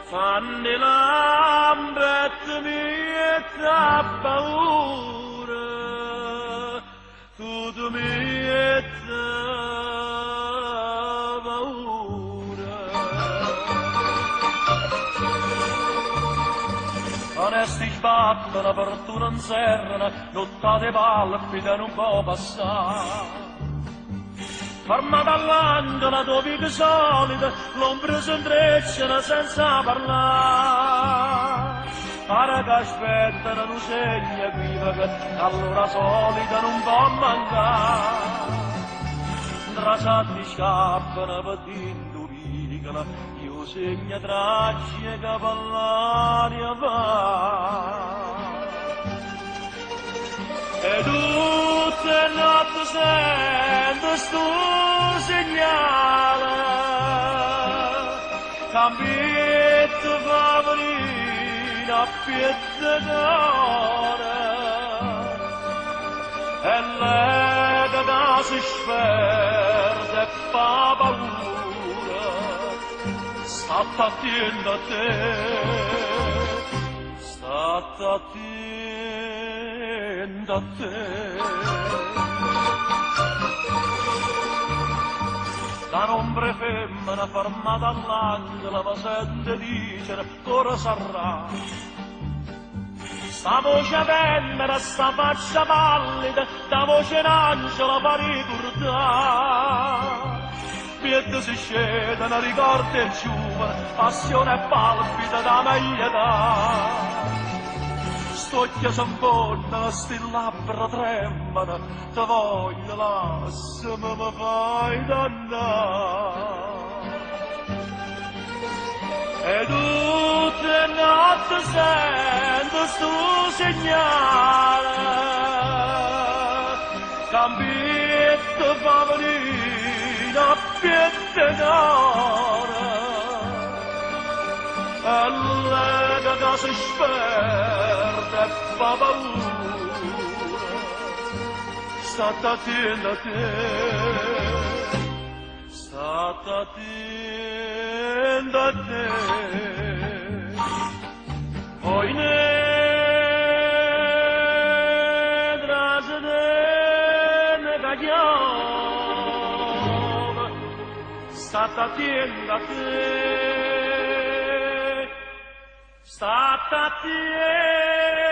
Fanni l'ambet mieta paura, tutto mieta paura. Onesti sbattono, apertura in serra, nottate palpita non può passare. Fermata all'angolo, tua vita solita, l'ombra si intrecciano senza parlare. Pare che aspettano un segno equivoco, allora solita non può mancare. Trasati scappano, patendo piccola, io segno tracce che per l'aria va. E tutte le notti sento sto segnale, cambietto favorino a piede d'oro, e lei che si sperde e fa paura, sta attento a te, sta attento a te. La nombre femmina fermata all'angelo ma sente dicere ora sarà. Sta voce femmina, sta faccia pallida, da voce in angelo fa ricordare. Pietro si scedono, ricorda il giovane, passione e palpita da meglio età. St'occhio s'ambonna, sti labbra tremano, te voglio lassami, mi fai dannare. E tutte le notti sento sto segnale, cambietto favorino a piede d'oro, e lei che si sperde e fa paura, sta attento a te, sta attento a te. Poi ne trasdene caglione, sta attento a te. Sta a te.